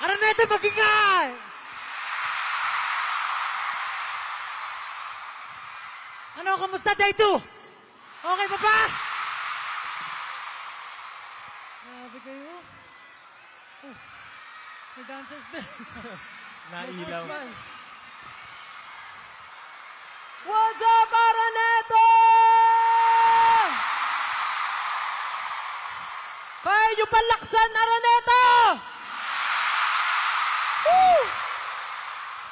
Araneta, magingay! Ano, kamusta day 2? Okay pa ba? Grabe kayo. Oh, may dancers din. Nailaw. What's up, Araneta? Kaya nyo palaksan, Araneta! Woo!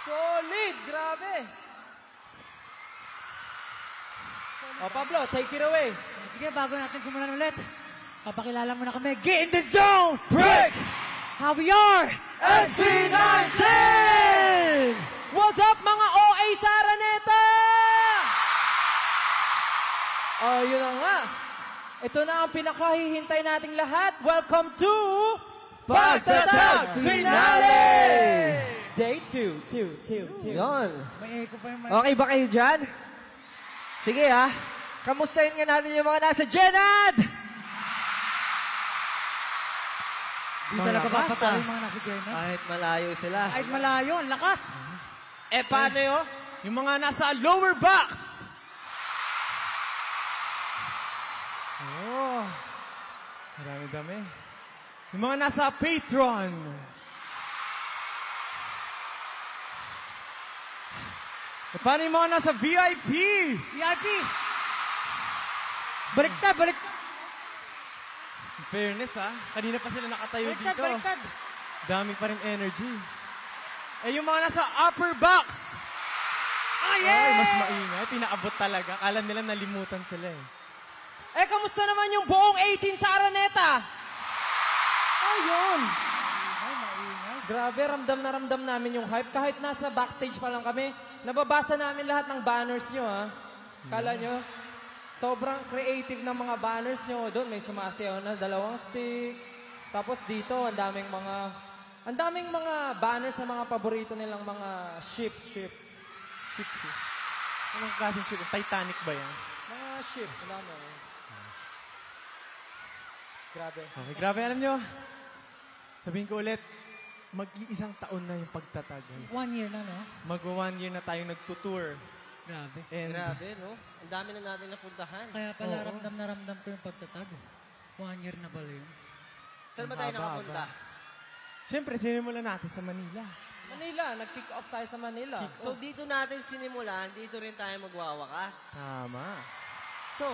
Solid, grabe. O, Pablo, take it away. Sige, bago natin simulan ulit, papakilala muna kami. Get in the zone! Break! How we are! SB19! What's up, mga OA sa Araneta? Oh, yun na nga. Ito na ang pinakahihintay nating lahat. Welcome to Pagtatag Finale! Day 2. Yon. May echo pa yung Okay ba kayo dyan? Sige ha. Kamustahin nga natin yung mga nasa Jenad! Di talaga papatay yung mga nasa Jenna. Kahit malayo sila. Kahit malayo, ang lakas. Eh, paano yun? Yung mga nasa lower box. Oh, marami-dami. Yung mga nasa Patreon. E paano yung mga nasa VIP? VIP! Baliktad! In fairness ha, kanina pa sila nakatayo Baliktad, dito. baliktad! Dami pa rin energy. Eh yung mga nasa upper box. Ah, yeah! Ay, mas maingay. Pinaabot talaga. Kala nila nalimutan sila eh. Eh, kamusta naman yung buong 18 sa Araneta? Ayun. Ay, maingay. Grabe, ramdam na ramdam namin yung hype. Kahit nasa backstage pa lang kami, nababasa namin lahat ng banners nyo, ha? Kala nyo? Sobrang creative ng mga banners nyo. Doon may sumasayaw na 2 stick. Tapos dito, ang daming mga banners na mga paborito nilang mga ship. Anong klaseng ship? Titanic ba yan? Mga ship, ang dami. Grabe. Okay, grabe. Alam nyo, sabihin ko ulit, mag-iisang taon na yung pagtatag. 1 year na, no? Mag-1 year na tayong nagtutour. Grabe. And Grabe, no? Ang dami na natin napuntahan. Kaya pala Oo. ramdam na ramdam ko yung pagtatag. 1 year na pala yun. Saan ba tayo Haba, nakapunta? Siyempre, sinimulan natin sa Manila. Manila, nag-kick off tayo sa Manila. So, dito natin sinimulan, dito rin tayo magwawakas. Tama. So,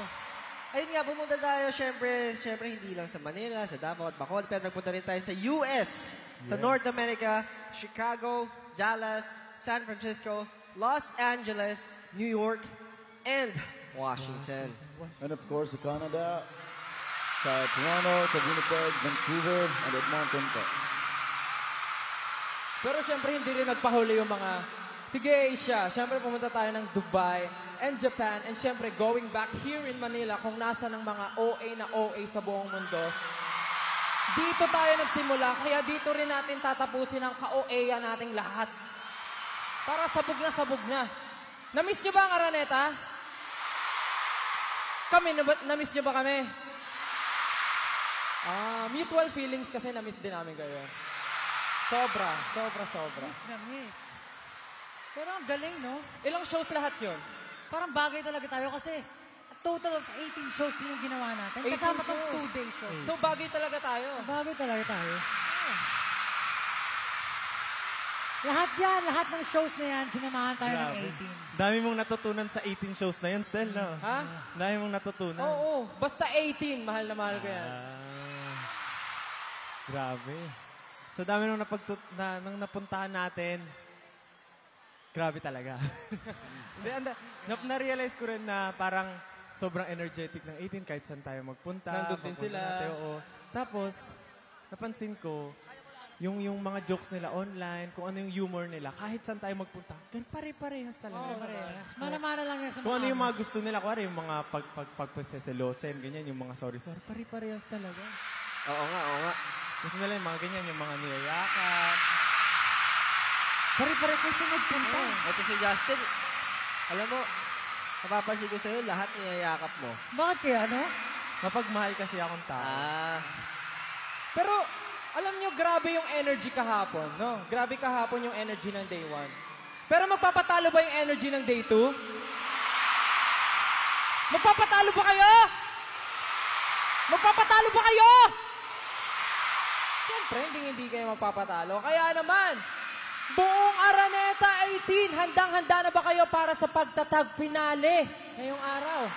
ayun nga, pumunta tayo, syempre hindi lang sa Manila, sa Davao at Bacolod, pero nagpunta rin tayo sa US, sa North America, Chicago, Dallas, San Francisco, Los Angeles, New York, and Washington. And of course, sa Canada, sa Toronto, sa Winnipeg, Vancouver, and Edmonton po. Pero siyempre hindi rin nagpahuli yung mga sige Asia. Siyempre pumunta tayo ng Dubai and Japan and siyempre going back here in Manila kung nasa ng mga OA na OA sa buong mundo. Dito tayo nagsimula kaya dito rin natin tatapusin ang ka-OA nating lahat. Para sabog na. Na-miss nyo ba ang Araneta? Kami, na-miss nyo ba kami? Mutual feelings kasi na-miss din namin kayo. Sobra. Miss na miss. Pero ang galing, no? Ilang shows lahat yun? Parang bagay talaga tayo kasi a total of 18 shows din yung ginawa natin. 18 Kasama tong shows. 2-day show. So bagay talaga tayo. Bagay talaga tayo. Lahat ng shows na yan, sinamahan tayo ng Grabe. 18. Dami mong natutunan sa 18 shows na yun, Stel, no? Ha? Dami mong natutunan. Oo. Basta 18. Mahal na mahal ko yan. Grabe. Sa dami nung nung napuntahan natin, grabe talaga. Hindi, na-realize ko rin na parang sobrang energetic ng 18 kahit saan tayo magpunta. Nandun din papunta sila. natin, oo. Tapos, napansin ko, yung mga jokes nila online, kung ano yung humor nila, kahit saan tayo magpunta, pare-parehas talaga. Mana-mana lang yan sa Kung ano yung mga gusto nila, kuwari yung mga pagpaseselosen, ganyan, yung mga sorry-sorry, pare-parehas talaga. Oo nga. Gusto nila yung mga ganyan, yung mga niyayakan. Pare-pare kayo sa magpunta. Ito si Justin, alam mo, napapansin ko sa'yo, lahat niyayakap mo. Bakit kaya, no? Mapagmahal kasi akong tao. Pero, alam nyo, grabe yung energy kahapon, no? Grabe kahapon yung energy ng day 1. Pero magpapatalo ba yung energy ng day 2? Magpapatalo ba kayo? Magpapatalo ba kayo? Siyempre, hindi kayo magpapatalo. Kaya naman, buong Araneta 18, handang-handa na ba kayo para sa pagtatag finale ngayong araw?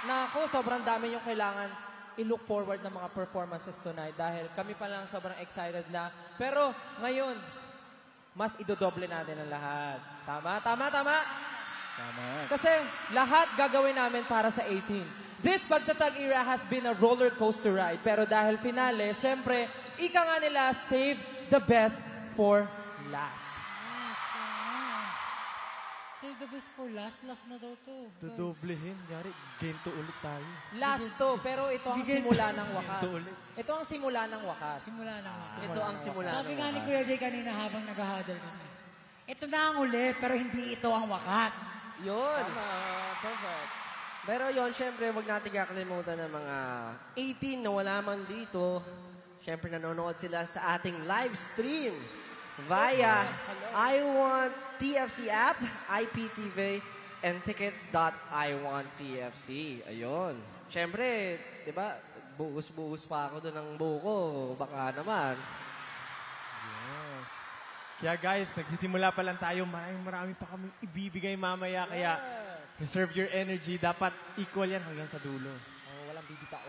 Naku, sobrang dami yung kailangan i-look forward ng mga performances tonight dahil kami pa lang sobrang excited na. Pero ngayon, mas idodoble natin ang lahat. Tama? Tama. Kasi lahat gagawin namin para sa 18. This pagtatag era has been a roller coaster ride. Pero dahil finale, syempre, ika nga nila, save the best for last. Save the best for last. Last na daw to. Dodoblehin. Yari, game to ulit tayo. Last to, pero ito ang simula ng wakas. Ito ulit. Ito ang simula ng wakas. Simula na nga. Ito ang simula Sabi ng nga ni wakas. Kuya Jay kanina habang nag-huddle kami. Ito na ang uli, pero hindi ito ang wakas. Yun. Perfect. Pero yon, syempre, wag natin kakalimutan ng mga 18 na wala man dito. Syempre, nanonood sila sa ating live stream via iWant TFC app, IPTV, and tickets.iwanttfc. Ayun. Syempre, di ba, buhos-buhos pa ako doon ng buko. Baka naman. Yes. Kaya guys, nagsisimula pa lang tayo. Marami pa kami ibibigay mamaya. Kaya reserve your energy. Dapat equal yan hanggang sa dulo. Walang bibitaw.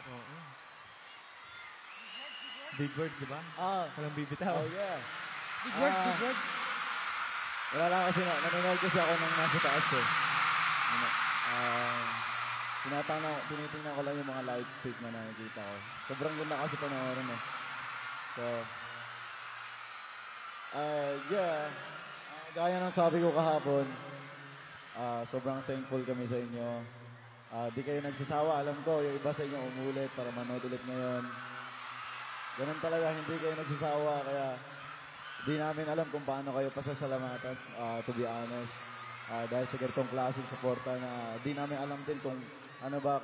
Big words, di ba? Walang bibitaw. Oh, yeah. Big words, big words. Wala lang kasi nanonood kasi ako ng nasa taas eh. Tinitingnan ko lang yung mga live stream na nakikita ko. Sobrang ganda kasi panoorin eh. So, yeah. Gaya ng sabi ko kahapon, sobrang thankful kami sa inyo. Di kayo nagsasawa. Alam ko, yung iba sa inyo umulit para manood ulit ngayon. Ganun talaga, hindi kayo nagsasawa. Kaya, di namin alam kung paano kayo pasasalamatan, to be honest. Dahil sa ganitong klaseng suporta na di namin alam din kung ano ba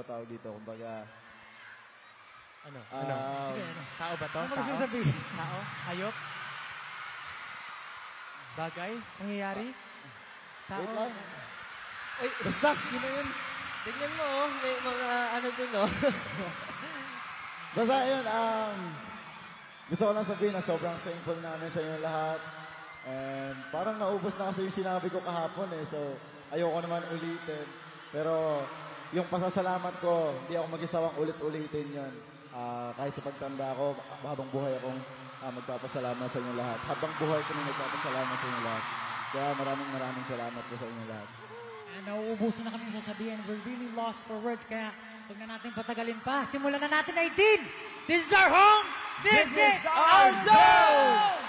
tawag dito. Kumbaga, Ano? Sige, ano? Tao ba to? Ano mo Tao? gusto sabihin? Tao? Hayop? Bagay? Pangyayari? Tao? wait lang. Ay, Basta, yun na yun. tignan mo, may mga ano dun, oh. Basta yun, gusto ko lang sabihin na sobrang thankful namin sa inyo lahat. And parang naubos na kasi yung sinabi ko kahapon eh. So, ayoko naman ulitin. Pero yung pasasalamat ko, hindi ako mag-isawang ulit-ulitin yun. Kahit sa pagtanda ko, habang buhay akong magpapasalamat sa inyo lahat. Habang buhay ko na magpapasalamat sa inyo lahat. Kaya maraming salamat po sa inyo lahat. Nauubusan na kami yung sasabihin. We're really lost for words. Kaya huwag na natin patagalin pa. Simulan na natin 18. This is our home. This is our zone.